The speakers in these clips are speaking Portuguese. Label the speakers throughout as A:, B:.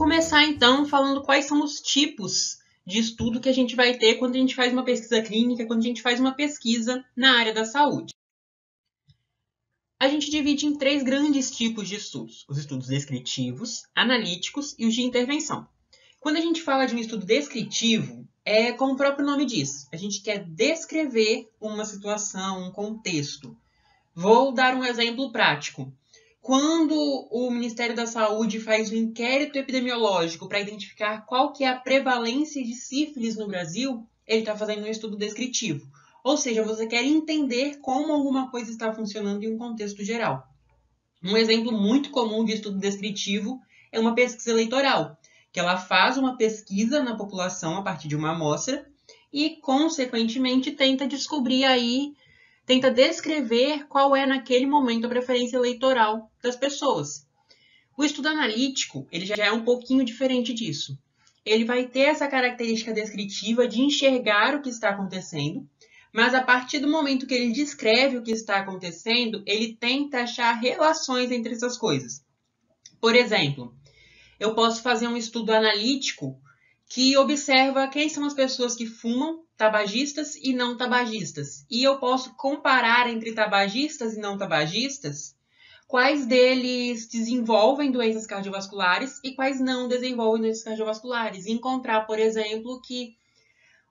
A: começar então falando quais são os tipos de estudo que a gente vai ter quando a gente faz uma pesquisa clínica, quando a gente faz uma pesquisa na área da saúde. A gente divide em 3 grandes tipos de estudos: os estudos descritivos, analíticos e os de intervenção. Quando a gente fala de um estudo descritivo, é como o próprio nome diz, a gente quer descrever uma situação, um contexto. Vou dar um exemplo prático. Quando o Ministério da Saúde faz um inquérito epidemiológico para identificar qual que é a prevalência de sífilis no Brasil, ele está fazendo um estudo descritivo. Ou seja, você quer entender como alguma coisa está funcionando em um contexto geral. Um exemplo muito comum de estudo descritivo é uma pesquisa eleitoral, que ela faz uma pesquisa na população a partir de uma amostra e, consequentemente, tenta descrever qual é, naquele momento, a preferência eleitoral das pessoas. O estudo analítico, ele já é um pouquinho diferente disso. Ele vai ter essa característica descritiva de enxergar o que está acontecendo, mas a partir do momento que ele descreve o que está acontecendo, ele tenta achar relações entre essas coisas. Por exemplo, eu posso fazer um estudo analítico que observa quem são as pessoas que fumam, tabagistas e não tabagistas. E eu posso comparar entre tabagistas e não tabagistas quais deles desenvolvem doenças cardiovasculares e quais não desenvolvem doenças cardiovasculares. E encontrar, por exemplo, que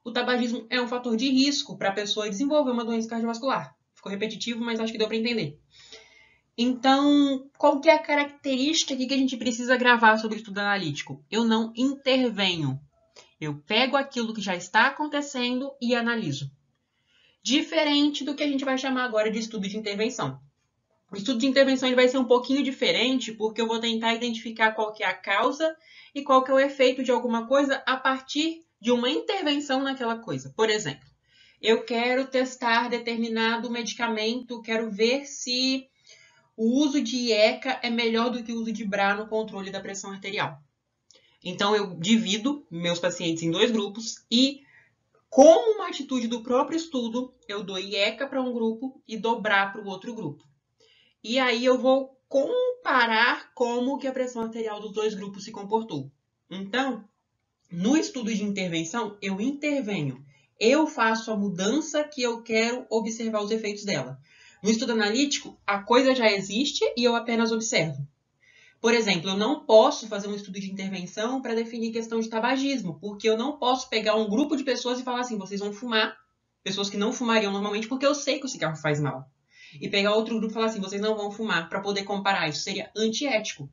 A: o tabagismo é um fator de risco para a pessoa desenvolver uma doença cardiovascular. Ficou repetitivo, mas acho que deu para entender. Então, qual que é a característica aqui que a gente precisa gravar sobre o estudo analítico? Eu não intervenho. Eu pego aquilo que já está acontecendo e analiso. Diferente do que a gente vai chamar agora de estudo de intervenção. O estudo de intervenção ele vai ser um pouquinho diferente, porque eu vou tentar identificar qual que é a causa e qual que é o efeito de alguma coisa a partir de uma intervenção naquela coisa. Por exemplo, eu quero testar determinado medicamento, quero ver se o uso de IECA é melhor do que o uso de BRA no controle da pressão arterial. Então, eu divido meus pacientes em 2 grupos e, como uma atitude do próprio estudo, eu dou IECA para um grupo e dou BRA para o outro grupo. E aí eu vou comparar como que a pressão arterial dos 2 grupos se comportou. Então, no estudo de intervenção, eu intervenho. Eu faço a mudança que eu quero observar os efeitos dela. No estudo analítico, a coisa já existe e eu apenas observo. Por exemplo, eu não posso fazer um estudo de intervenção para definir questão de tabagismo, porque eu não posso pegar um grupo de pessoas e falar assim, vocês vão fumar, pessoas que não fumariam normalmente, porque eu sei que o cigarro faz mal. E pegar outro grupo e falar assim, vocês não vão fumar, para poder comparar. Isso seria antiético.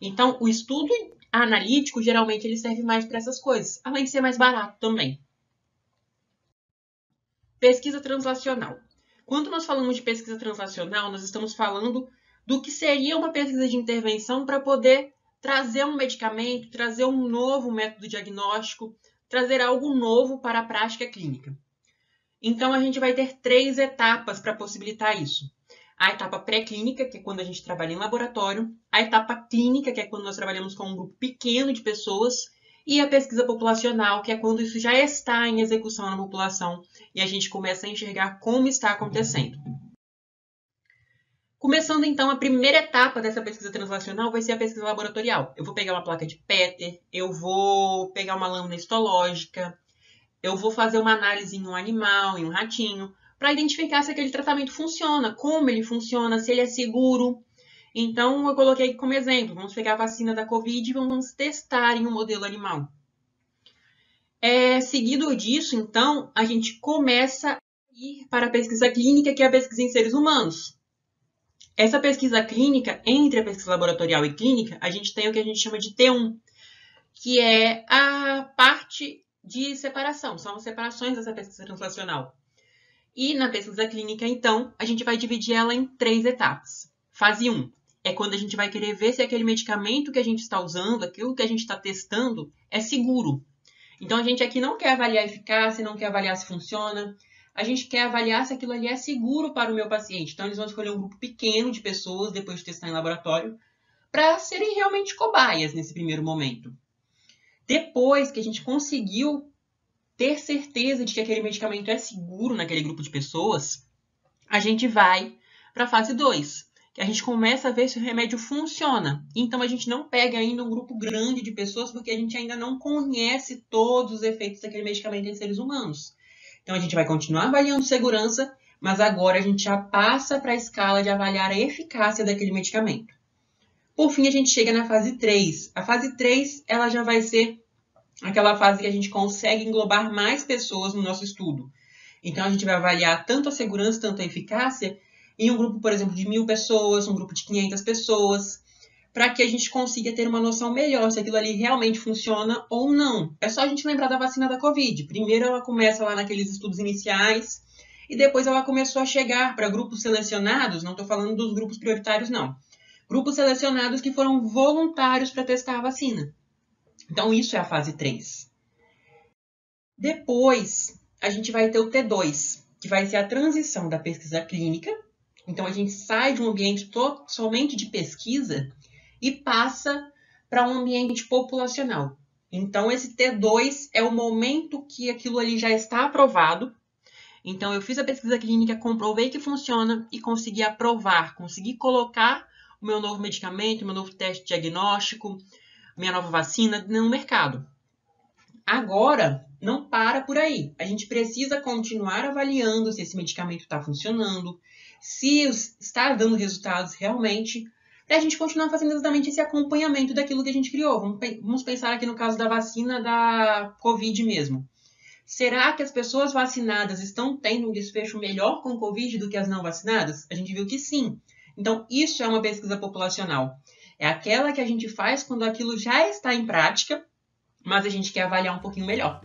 A: Então, o estudo analítico, geralmente, ele serve mais para essas coisas, além de ser mais barato também. Pesquisa translacional. Quando nós falamos de pesquisa translacional, nós estamos falando do que seria uma pesquisa de intervenção para poder trazer um medicamento, trazer um novo método diagnóstico, trazer algo novo para a prática clínica. Então, a gente vai ter 3 etapas para possibilitar isso. A etapa pré-clínica, que é quando a gente trabalha em laboratório, a etapa clínica, que é quando nós trabalhamos com um grupo pequeno de pessoas, e a pesquisa populacional, que é quando isso já está em execução na população e a gente começa a enxergar como está acontecendo. Começando, então, a primeira etapa dessa pesquisa translacional vai ser a pesquisa laboratorial. Eu vou pegar uma placa de Peter, eu vou pegar uma lâmina histológica, eu vou fazer uma análise em um animal, em um ratinho, para identificar se aquele tratamento funciona, como ele funciona, se ele é seguro. Então, eu coloquei como exemplo, vamos pegar a vacina da Covid e vamos testar em um modelo animal. Seguido disso, então, a gente começa a ir para a pesquisa clínica, que é a pesquisa em seres humanos. Essa pesquisa clínica, entre a pesquisa laboratorial e clínica, a gente tem o que a gente chama de T1, que é a parte de separação, são as separações dessa pesquisa translacional. E na pesquisa clínica, então, a gente vai dividir ela em 3 etapas. Fase 1 é quando a gente vai querer ver se aquele medicamento que a gente está usando, aquilo que a gente está testando, é seguro. Então, a gente aqui não quer avaliar a eficácia, não quer avaliar se funciona. A gente quer avaliar se aquilo ali é seguro para o meu paciente. Então, eles vão escolher um grupo pequeno de pessoas, depois de testar em laboratório, para serem realmente cobaias nesse primeiro momento. Depois que a gente conseguiu ter certeza de que aquele medicamento é seguro naquele grupo de pessoas, a gente vai para a fase 2, que a gente começa a ver se o remédio funciona. Então, a gente não pega ainda um grupo grande de pessoas, porque a gente ainda não conhece todos os efeitos daquele medicamento em seres humanos. Então, a gente vai continuar avaliando segurança, mas agora a gente já passa para a escala de avaliar a eficácia daquele medicamento. Por fim, a gente chega na fase 3. A fase 3, ela já vai ser aquela fase que a gente consegue englobar mais pessoas no nosso estudo. Então, a gente vai avaliar tanto a segurança, tanto a eficácia, em um grupo, por exemplo, de 1.000 pessoas, um grupo de 500 pessoas, para que a gente consiga ter uma noção melhor se aquilo ali realmente funciona ou não. É só a gente lembrar da vacina da Covid. Primeiro ela começa lá naqueles estudos iniciais, e depois ela começou a chegar para grupos selecionados, não estou falando dos grupos prioritários, não. Grupos selecionados que foram voluntários para testar a vacina. Então, isso é a fase 3. Depois, a gente vai ter o T2, que vai ser a transição da pesquisa clínica. Então, a gente sai de um ambiente somente de pesquisa e passa para um ambiente populacional. Então, esse T2 é o momento que aquilo ali já está aprovado. Então, eu fiz a pesquisa clínica, comprovei que funciona e consegui aprovar, consegui colocar o meu novo medicamento, o meu novo teste diagnóstico, minha nova vacina no mercado. Agora, não para por aí. A gente precisa continuar avaliando se esse medicamento está funcionando, se está dando resultados realmente, para a gente continuar fazendo exatamente esse acompanhamento daquilo que a gente criou. Vamos pensar aqui no caso da vacina da Covid mesmo. Será que as pessoas vacinadas estão tendo um desfecho melhor com Covid do que as não vacinadas? A gente viu que sim. Então, isso é uma pesquisa populacional. É aquela que a gente faz quando aquilo já está em prática, mas a gente quer avaliar um pouquinho melhor.